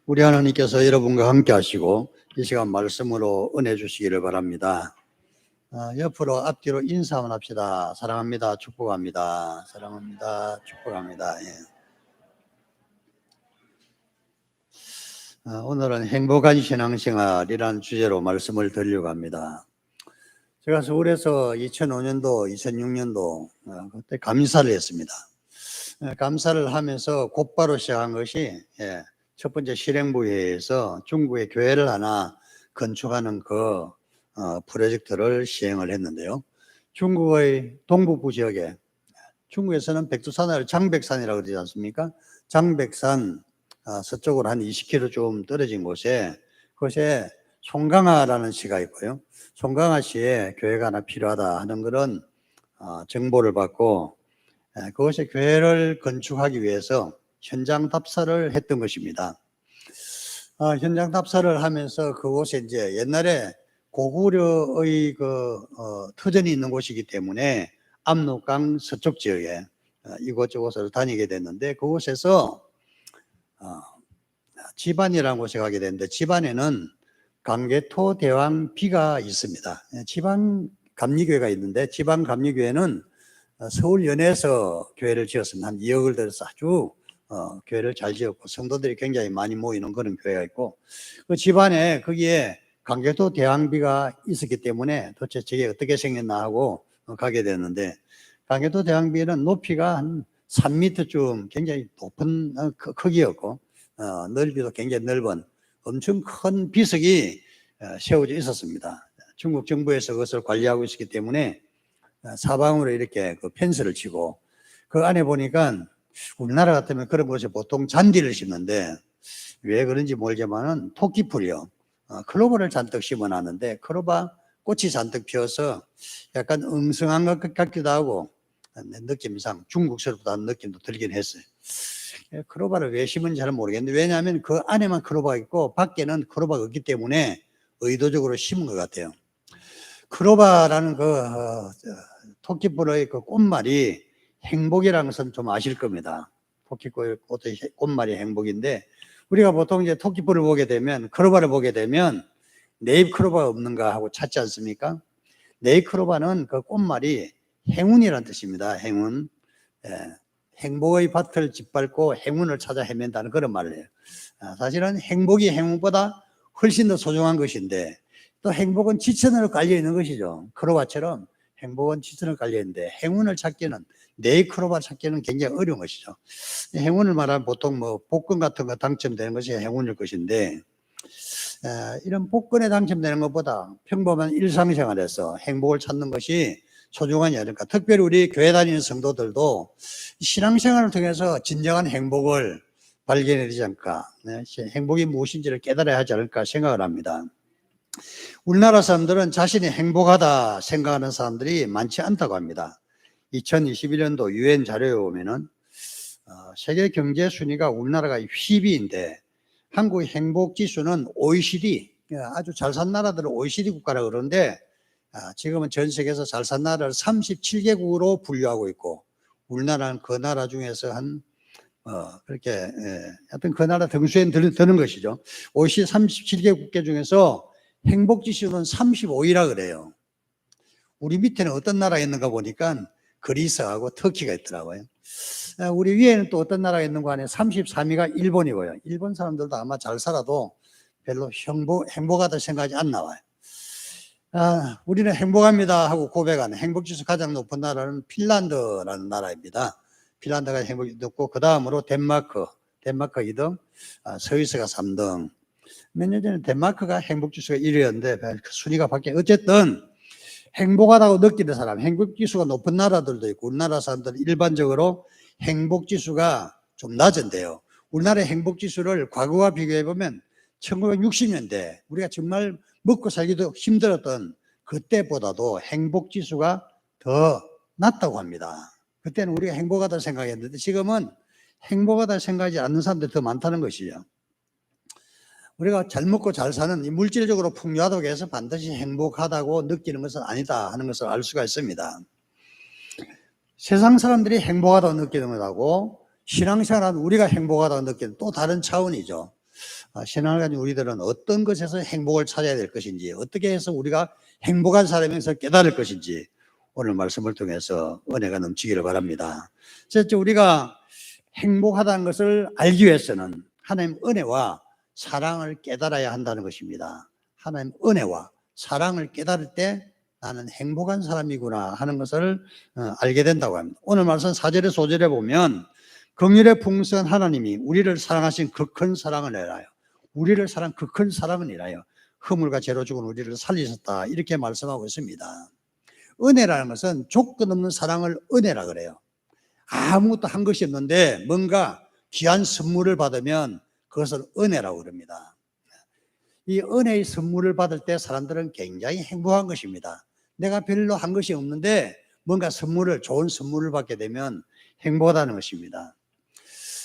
우리 하나님께서 여러분과 함께 하시고 이 시간 말씀으로 은혜 주시기를 바랍니다. 옆으로 앞뒤로 인사 한번 합시다. 사랑합니다. 축복합니다. 사랑합니다. 축복합니다. 예. 오늘은 행복한 신앙생활이라는 주제로 말씀을 드리려고 합니다. 제가 서울에서 2005년도, 2006년도 그때 감사를 했습니다. 감사를 하면서 곧바로 시작한 것이 첫 번째 실행부회에서 중국의 교회를 하나 건축하는 그 프로젝트를 시행을 했는데요. 중국의 동북부 지역에, 중국에서는 백두산을 장백산이라고 그러지 않습니까? 장백산 서쪽으로 한 20km 좀 떨어진 곳에, 그것에 송강화라는 시가 있고요. 송강화시에 교회가 하나 필요하다 하는 그런 정보를 받고 그것에 교회를 건축하기 위해서 현장 답사를 했던 것입니다. 현장 답사를 하면서 그곳에 이제 옛날에 고구려의 터전이 있는 곳이기 때문에 압록강 서쪽 지역에 이곳저곳을 다니게 됐는데, 그곳에서 지반이라는 곳에 가게 됐는데, 지반에는 강계토 대왕 비가 있습니다. 지방 감리교회가 있는데, 지방 감리교회는 서울 연해에서 교회를 지었습니다. 한 2억을 들여서 아주 교회를 잘 지었고 성도들이 굉장히 많이 모이는 그런 교회가 있고, 그 집안에 거기에 강계토 대왕비가 있었기 때문에 도대체 저게 어떻게 생겼나 하고 가게 됐는데, 강계토 대왕비는 높이가 한 3m쯤 굉장히 높은 크기였고 넓이도 굉장히 넓은 엄청 큰 비석이 세워져 있었습니다. 중국 정부에서 그것을 관리하고 있었기 때문에 사방으로 이렇게 그 펜스를 치고, 그 안에 보니까 우리나라 같으면 그런 곳에 보통 잔디를 심는데 왜 그런지 모르지만은 토끼풀이요. 클로버를 잔뜩 심어놨는데 클로버 꽃이 잔뜩 피어서 약간 엉성한 것 같기도 하고 느낌상 중국스럽다는 느낌도 들긴 했어요. 클로버를 왜 심은지 잘 모르겠는데, 왜냐하면 그 안에만 클로버가 있고 밖에는 클로버가 없기 때문에 의도적으로 심은 것 같아요. 클로버라는 토끼풀의 그 꽃말이 행복이라는 것은 좀 아실 겁니다. 토끼꽃의 꽃말이 행복인데, 우리가 보통 이제 토끼풀을 보게 되면, 클로버를 보게 되면 네잎 클로버가 없는가 하고 찾지 않습니까? 네잎 클로버는 그 꽃말이 행운이라는 뜻입니다. 행운. 행복의 밭을 짓밟고 행운을 찾아 헤맨다는 그런 말을 해요. 사실은 행복이 행운보다 훨씬 더 소중한 것인데, 또 행복은 지천으로 깔려 있는 것이죠. 크로바처럼 행복은 지천으로 깔려 있는데 행운을 찾기는, 네이크로바 찾기는 굉장히 어려운 것이죠. 행운을 말하면 보통 뭐 복권 같은 거 당첨되는 것이 행운일 것인데, 이런 복권에 당첨되는 것보다 평범한 일상생활에서 행복을 찾는 것이 소중하지 않을까. 특별히 우리 교회 다니는 성도들도 신앙생활을 통해서 진정한 행복을 발견해야 되지 않을까, 행복이 무엇인지를 깨달아야 하지 않을까 생각을 합니다. 우리나라 사람들은 자신이 행복하다 생각하는 사람들이 많지 않다고 합니다. 2021년도 유엔 자료에 보면은 세계 경제 순위가 우리나라가 10위인데 한국의 행복 지수는 OECD, 아주 잘 산 나라들은 OECD 국가라고 그러는데 지금은 전 세계에서 잘 산 나라를 37개국으로 분류하고 있고, 우리나라는 그 나라 중에서 그렇게 하여튼 그 나라 등수에 드는 것이죠. OECD 37개 국가 중에서 행복지수는 35위라 그래요. 우리 밑에는 어떤 나라가 있는가 보니까 그리스하고 터키가 있더라고요. 우리 위에는 또 어떤 나라가 있는 거 아니에요? 33위가 일본이고요. 일본 사람들도 아마 잘 살아도 별로 행복하다 생각하지 않나 봐요. 우리는 행복합니다 하고 고백하는, 행복지수 가장 높은 나라는 핀란드라는 나라입니다. 핀란드가 행복이 높고, 그 다음으로 덴마크가 2등, 스위스가 3등. 몇 년 전에 덴마크가 행복지수가 1위였는데 순위가 바뀌어. 어쨌든 행복하다고 느끼는 사람, 행복지수가 높은 나라들도 있고, 우리나라 사람들은 일반적으로 행복지수가 좀 낮은데요. 우리나라의 행복지수를 과거와 비교해보면 1960년대 우리가 정말 먹고 살기도 힘들었던 그때보다도 행복지수가 더 낮다고 합니다. 그때는 우리가 행복하다 생각했는데 지금은 행복하다 생각하지 않는 사람들이 더 많다는 것이죠. 우리가 잘 먹고 잘 사는, 물질적으로 풍요하다고 해서 반드시 행복하다고 느끼는 것은 아니다 하는 것을 알 수가 있습니다. 세상 사람들이 행복하다고 느끼는 것하고 신앙생활은 우리가 행복하다고 느끼는 또 다른 차원이죠. 신앙을 가진 우리들은 어떤 것에서 행복을 찾아야 될 것인지, 어떻게 해서 우리가 행복한 사람에서 깨달을 것인지 오늘 말씀을 통해서 은혜가 넘치기를 바랍니다. 첫째, 우리가 행복하다는 것을 알기 위해서는 하나님 은혜와 사랑을 깨달아야 한다는 것입니다. 하나님 은혜와 사랑을 깨달을 때 나는 행복한 사람이구나 하는 것을 알게 된다고 합니다. 오늘 말씀 4절에 5절에 보면 긍휼의 풍성한 하나님이 우리를 사랑하신 그 큰 사랑을 인하여, 우리를 사랑 그 큰 사랑을 인하여 허물과 죄로 죽은 우리를 살리셨다, 이렇게 말씀하고 있습니다. 은혜라는 것은 조건 없는 사랑을 은혜라 그래요. 아무것도 한 것이 없는데 뭔가 귀한 선물을 받으면 그것을 은혜라고 그럽니다. 이 은혜의 선물을 받을 때 사람들은 굉장히 행복한 것입니다. 내가 별로 한 것이 없는데 뭔가 좋은 선물을 받게 되면 행복하다는 것입니다.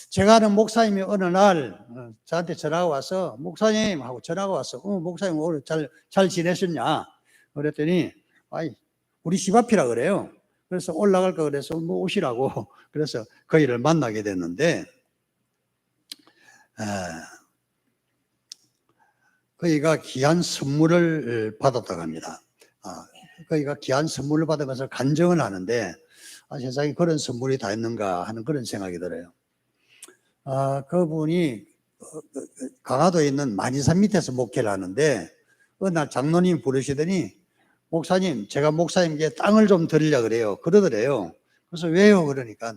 제가 아는 목사님이 어느 날 저한테 전화가 와서, 목사님 하고 전화가 왔어. 목사님 오늘 잘 지내셨냐? 그랬더니 우리 집 앞이라 그래요. 그래서 올라갈까 그래서 오시라고 그래서 거기를 만나게 됐는데, 거기가 귀한 선물을 받았다고 합니다. 거기가 귀한 선물을 받으면서 간증을 하는데, 세상에 그런 선물이 다 있는가 하는 그런 생각이 들어요. 그분이 강화도에 있는 만이산 밑에서 목회를 하는데, 어느 날 장로님 부르시더니, 목사님, 제가 목사님께 땅을 좀 드리려고 그래요. 그러더래요. 그래서 왜요? 그러니까,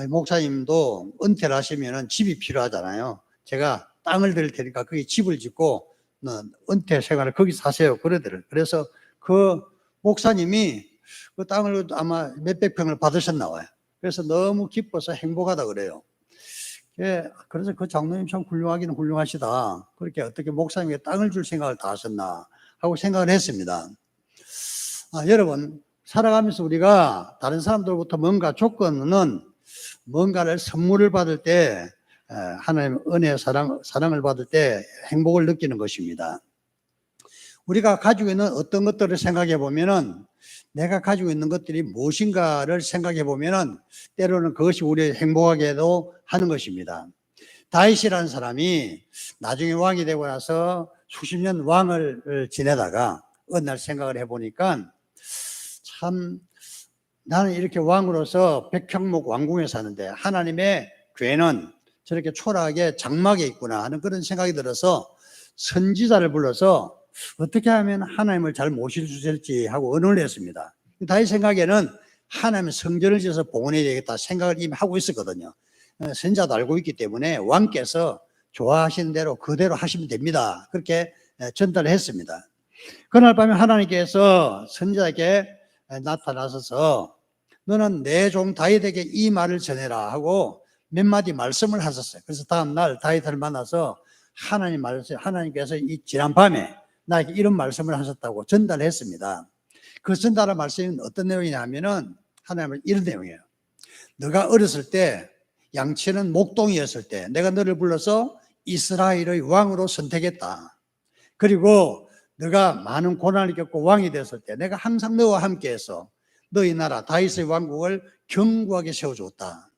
목사님도 은퇴를 하시면 집이 필요하잖아요. 제가 땅을 드릴 테니까 거기 집을 짓고 은퇴 생활을 거기 사세요. 그러더래요. 그래서 그 목사님이 그 땅을 아마 몇백 평을 받으셨나 봐요. 그래서 너무 기뻐서 행복하다 그래요. 그래서 그 장로님 참 훌륭하기는 훌륭하시다. 그렇게 어떻게 목사님에게 땅을 줄 생각을 다 하셨나 하고 생각을 했습니다. 여러분, 살아가면서 우리가 다른 사람들로부터 뭔가 조건은 뭔가를 선물을 받을 때, 하나님의 은혜, 사랑을 받을 때 행복을 느끼는 것입니다. 우리가 가지고 있는 어떤 것들을 생각해 보면은, 내가 가지고 있는 것들이 무엇인가를 생각해 보면은 때로는 그것이 우리를 행복하게도 하는 것입니다. 다윗이라는 사람이 나중에 왕이 되고 나서 수십 년 왕을 지내다가 어느 날 생각을 해보니까, 참 나는 이렇게 왕으로서 백향목 왕궁에 사는데 하나님의 괴는 저렇게 초라하게 장막에 있구나 하는 그런 생각이 들어서 선지자를 불러서 어떻게 하면 하나님을 잘 모실 수 있을지 하고 언언을 했습니다. 다윗 생각에는 하나님의 성전을 지어서 봉헌해야 되겠다 생각을 이미 하고 있었거든요. 선지자도 알고 있기 때문에 왕께서 좋아하시는 대로 그대로 하시면 됩니다. 그렇게 전달을 했습니다. 그날 밤에 하나님께서 선지자에게 나타나셔서 너는 내 종 다윗에게 이 말을 전해라 하고 몇 마디 말씀을 하셨어요. 그래서 다음날 다윗을 만나서 하나님께서 이 지난 밤에 나에게 이런 말씀을 하셨다고 전달했습니다. 그 전달한 말씀은 어떤 내용이냐면은 하나님은 이런 내용이에요. 너가 어렸을 때 양치는 목동이었을 때 내가 너를 불러서 이스라엘의 왕으로 선택했다. 그리고 너가 많은 고난을 겪고 왕이 됐을 때 내가 항상 너와 함께해서 너희 나라 다윗의 왕국을 견고하게 세워줬다.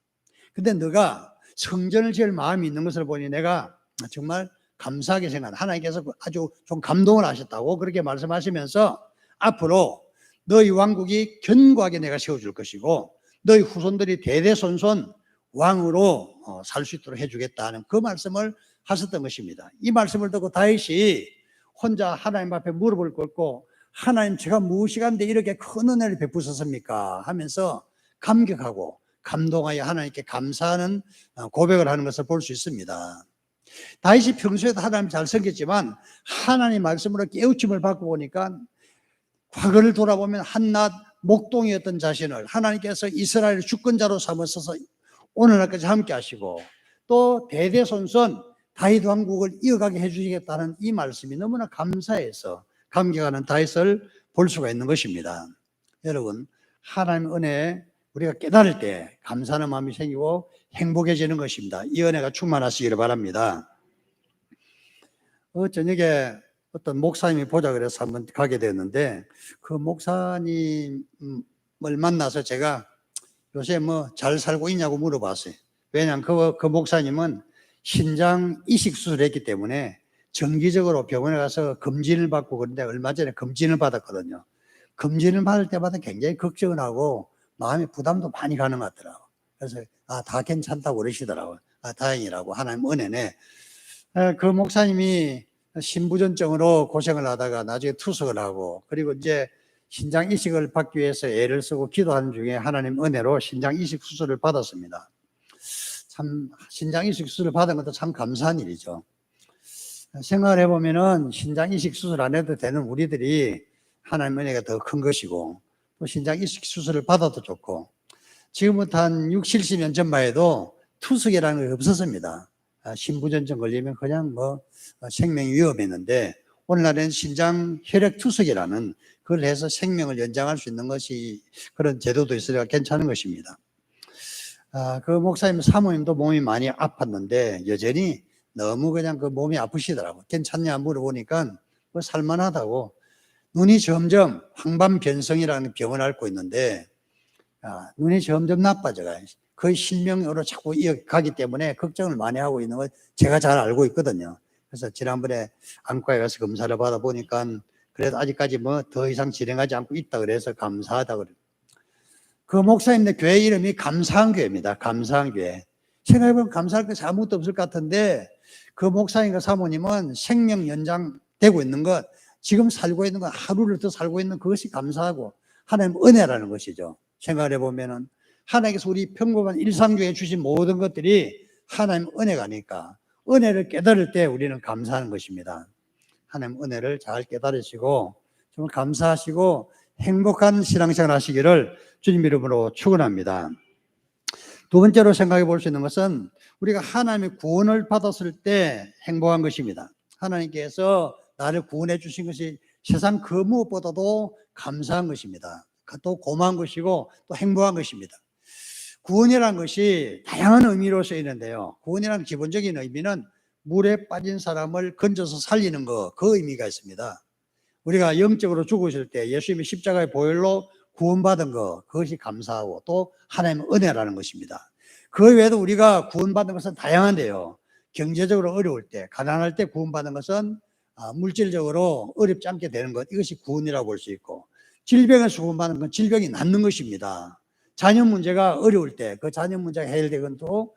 근데 너가 성전을 지을 마음이 있는 것을 보니 내가 정말 감사하게 생각한다. 하나님께서 아주 좀 감동을 하셨다고 그렇게 말씀하시면서 앞으로 너희 왕국이 견고하게 내가 세워줄 것이고 너희 후손들이 대대손손 왕으로 살 수 있도록 해주겠다는 그 말씀을 하셨던 것입니다. 이 말씀을 듣고 다윗이 혼자 하나님 앞에 무릎을 꿇고 하나님 제가 무엇이간데 이렇게 큰 은혜를 베푸셨습니까 하면서 감격하고 감동하여 하나님께 감사하는 고백을 하는 것을 볼 수 있습니다. 다윗이 평소에도 하나님 잘 섬겼지만 하나님 말씀으로 깨우침을 받고 보니까 과거를 돌아보면 한낱 목동이었던 자신을 하나님께서 이스라엘의 주권자로 삼으셔서 오늘날까지 함께 하시고 또 대대손손 다윗 왕국을 이어가게 해주시겠다는 이 말씀이 너무나 감사해서 감격하는 다윗을 볼 수가 있는 것입니다. 여러분, 하나님 은혜에 우리가 깨달을 때 감사하는 마음이 생기고 행복해지는 것입니다. 이 은혜가 충만하시기를 바랍니다. 저녁에 어떤 목사님이 보자 그래서 한번 가게 됐는데 그 목사님을 만나서 제가 요새 뭐 잘 살고 있냐고 물어봤어요. 왜냐하면 그 목사님은 신장 이식 수술을 했기 때문에 정기적으로 병원에 가서 검진을 받고, 그런데 얼마 전에 검진을 받았거든요. 검진을 받을 때마다 굉장히 걱정을 하고 마음의 부담도 많이 가는 것 같더라고요. 그래서 다 괜찮다고 그러시더라고요. 다행이라고, 하나님 은혜네. 그 목사님이 신부전증으로 고생을 하다가 나중에 투석을 하고, 그리고 이제 신장 이식을 받기 위해서 애를 쓰고 기도하는 중에 하나님 은혜로 신장 이식 수술을 받았습니다. 참 신장 이식 수술을 받은 것도 참 감사한 일이죠. 생각을 해보면은 신장 이식 수술 안 해도 되는 우리들이 하나님 은혜가 더 큰 것이고, 또 신장 이식 수술을 받아도 좋고, 지금부터 한 60, 70년 전만 해도 투석이라는 게 없었습니다. 신부전증 걸리면 그냥 생명이 위험했는데, 오늘날에는 신장 혈액 투석이라는 그걸 해서 생명을 연장할 수 있는 것이, 그런 제도도 있으니까 괜찮은 것입니다. 그 목사님 사모님도 몸이 많이 아팠는데 여전히 너무 그냥 그 몸이 아프시더라고. 괜찮냐 물어보니까 살만하다고. 눈이 점점 황반변성이라는 병을 앓고 있는데 눈이 점점 나빠져가요. 거의 실명으로 자꾸 이어가기 때문에 걱정을 많이 하고 있는 걸 제가 잘 알고 있거든요. 그래서 지난번에 안과에 가서 검사를 받아보니까 그래도 아직까지 더 이상 진행하지 않고 있다 그래서 감사하다 그래요. 그 목사님네 교회 이름이 감사한 교회입니다. 감사한 교회. 생각해보면 감사할 게 아무것도 없을 것 같은데, 그 목사님과 사모님은 생명 연장되고 있는 것, 지금 살고 있는 것, 하루를 더 살고 있는 그것이 감사하고 하나님 은혜라는 것이죠. 생각을 해보면은 하나님께서 우리 평범한 일상중에 주신 모든 것들이 하나님 은혜가니까 은혜를 깨달을 때 우리는 감사하는 것입니다. 하나님 은혜를 잘 깨달으시고 정말 감사하시고 행복한 신앙생활 하시기를 주님 이름으로 축원합니다. 두 번째로 생각해 볼 수 있는 것은 우리가 하나님의 구원을 받았을 때 행복한 것입니다. 하나님께서 나를 구원해 주신 것이 세상 그 무엇보다도 감사한 것입니다. 또 고마운 것이고 또 행복한 것입니다. 구원이라는 것이 다양한 의미로 쓰이는데요. 구원이라는 기본적인 의미는 물에 빠진 사람을 건져서 살리는 것, 그 의미가 있습니다. 우리가 영적으로 죽으실 때 예수님이 십자가의 보혈로 구원받은 것, 그것이 감사하고 또 하나님의 은혜라는 것입니다. 그 외에도 우리가 구원받은 것은 다양한데요. 경제적으로 어려울 때, 가난할 때 구원받은 것은 물질적으로 어렵지 않게 되는 것, 이것이 구원이라고 볼 수 있고, 질병에서 구원받는 건 질병이 낫는 것입니다. 자녀 문제가 어려울 때 그 자녀 문제가 해결되건 또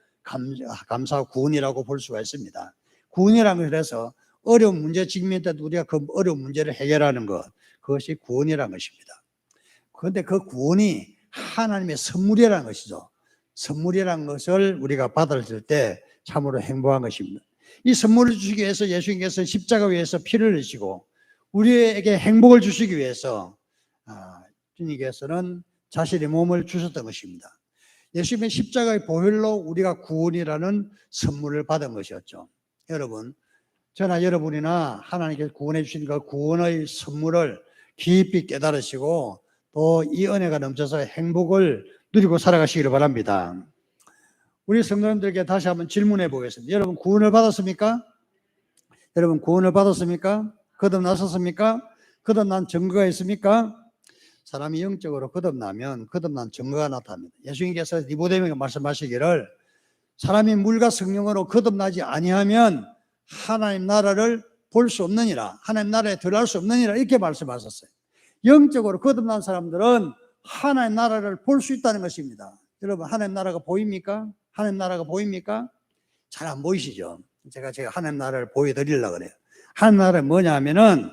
감사하고 구원이라고 볼 수가 있습니다. 구원이라는 것에서 어려운 문제 직면할 때 우리가 그 어려운 문제를 해결하는 것, 그것이 구원이라는 것입니다. 그런데 그 구원이 하나님의 선물이라는 것이죠. 선물이라는 것을 우리가 받았을 때 참으로 행복한 것입니다. 이 선물을 주시기 위해서 예수님께서 십자가 위에서 피를 흘리시고 우리에게 행복을 주시기 위해서 주님께서는 자신의 몸을 주셨던 것입니다. 예수님의 십자가의 보혈로 우리가 구원이라는 선물을 받은 것이었죠. 여러분, 저나 여러분이나 하나님께서 구원해 주신 그 구원의 선물을 깊이 깨달으시고 또 이 은혜가 넘쳐서 행복을 누리고 살아가시기를 바랍니다. 우리 성도님들께 다시 한번 질문해 보겠습니다. 여러분 구원을 받았습니까? 여러분 구원을 받았습니까? 거듭나셨습니까? 거듭난 증거가 있습니까? 사람이 영적으로 거듭나면 거듭난 증거가 나타납니다. 예수님께서 니고데모에게 말씀하시기를 사람이 물과 성령으로 거듭나지 아니하면 하나님 나라를 볼 수 없느니라, 하나님 나라에 들어갈 수 없느니라, 이렇게 말씀하셨어요. 영적으로 거듭난 사람들은 하나님 나라를 볼 수 있다는 것입니다. 여러분 하나님 나라가 보입니까? 하나님 나라가 보입니까? 잘 안 보이시죠? 제가 하나님 나라를 보여드리려고 그래요. 하나님 나라는 뭐냐 하면은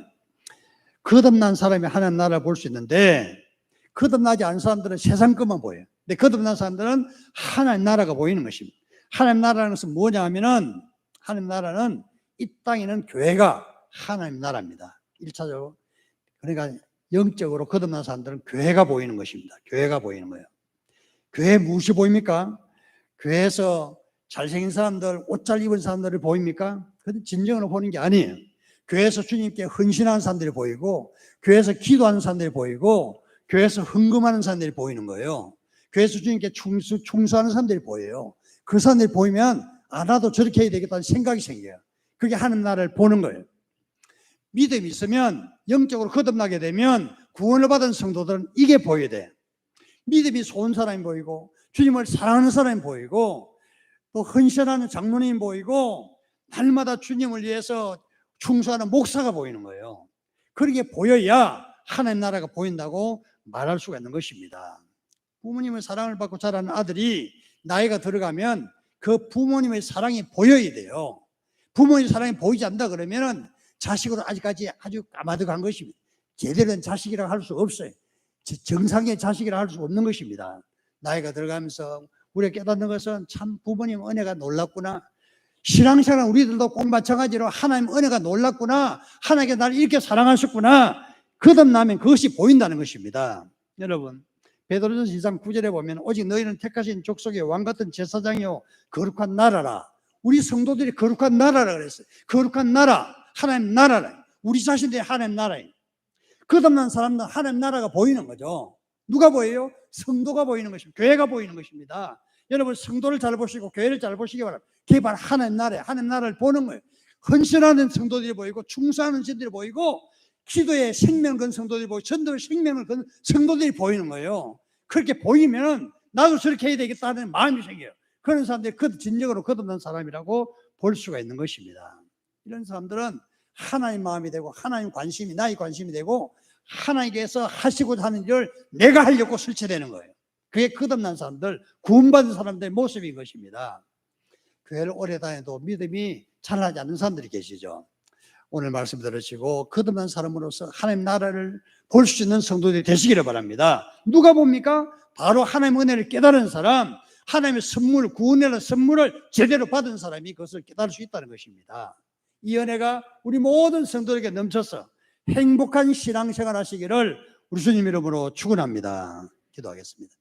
거듭난 사람이 하나님 나라를 볼 수 있는데 거듭나지 않은 사람들은 세상 것만 보여요. 근데 거듭난 사람들은 하나님 나라가 보이는 것입니다. 하나님 나라는 것은 뭐냐 하면은 하나님 나라는 이 땅에 있는 교회가 하나님 나라입니다. 1차적으로. 그러니까 영적으로 거듭난 사람들은 교회가 보이는 것입니다. 교회가 보이는 거예요. 교회 무엇이 보입니까? 교회에서 잘생긴 사람들, 옷 잘 입은 사람들을 보입니까? 그건 진정으로 보는 게 아니에요. 교회에서 주님께 헌신하는 사람들이 보이고, 교회에서 기도하는 사람들이 보이고, 교회에서 헌금하는 사람들이 보이는 거예요. 교회에서 주님께 충수하는 사람들이 보여요. 그 사람들이 보이면 나도 저렇게 해야 되겠다는 생각이 생겨요. 그게 하나님 나라를 보는 거예요. 믿음이 있으면 영적으로 거듭나게 되면 구원을 받은 성도들은 이게 보여야 돼. 믿음이 좋은 사람이 보이고 주님을 사랑하는 사람이 보이고 또 헌신하는 장로님 보이고 날마다 주님을 위해서 충성하는 목사가 보이는 거예요. 그렇게 보여야 하나님 나라가 보인다고 말할 수가 있는 것입니다. 부모님의 사랑을 받고 자라는 아들이 나이가 들어가면 그 부모님의 사랑이 보여야 돼요. 부모님의 사랑이 보이지 않는다 그러면 자식으로 아직까지 아주 까마득한 것입니다. 제대로 된 자식이라고 할 수 없어요. 정상의 자식이라고 할 수 없는 것입니다. 나이가 들어가면서 우리가 깨닫는 것은 참 부모님 은혜가 놀랍구나. 신앙생활 우리들도 꼭 마찬가지로 하나님 은혜가 놀랍구나. 하나님께 나를 이렇게 사랑하셨구나. 거듭나면 그것이 보인다는 것입니다. 여러분, 베드로전서 2장 9절에 보면 오직 너희는 택하신 족속의 왕같은 제사장이요 거룩한 나라라. 우리 성도들이 거룩한 나라라 그랬어요. 거룩한 나라, 하나님 나라라. 우리 자신들이 하나님 나라예요. 거듭난 사람들은 하나님 나라가 보이는 거죠. 누가 보여요? 성도가 보이는 것입니다. 교회가 보이는 것입니다. 여러분, 성도를 잘 보시고 교회를 잘 보시기 바랍니다. 그게 바로 하나님 나라예요. 하나님 나라를 보는 거예요. 헌신하는 성도들이 보이고 충성하는 성도들이 보이고 기도에 생명을 건 성도들이 보이고 전도에 생명을 건 성도들이 보이는 거예요. 그렇게 보이면 나도 저렇게 해야 되겠다는 마음이 생겨요. 그런 사람들이 진정으로 거듭난 사람이라고 볼 수가 있는 것입니다. 이런 사람들은 하나님 마음이 되고 하나님 관심이 나의 관심이 되고 하나님께서 하시고자 하는 일을 내가 하려고 설치되는 거예요. 그게 거듭난 사람들, 구원받은 사람들의 모습인 것입니다. 교회를 오래 다녀도 믿음이 자라지 않는 사람들이 계시죠. 오늘 말씀 들으시고 거듭난 사람으로서 하나님 나라를 볼 수 있는 성도들이 되시기를 바랍니다. 누가 봅니까? 바로 하나님의 은혜를 깨달은 사람, 하나님의 선물, 구원의 선물을 제대로 받은 사람이 그것을 깨달을 수 있다는 것입니다. 이 은혜가 우리 모든 성도에게 넘쳐서 행복한 신앙생활 하시기를 우리 주님 이름으로 축원합니다. 기도하겠습니다.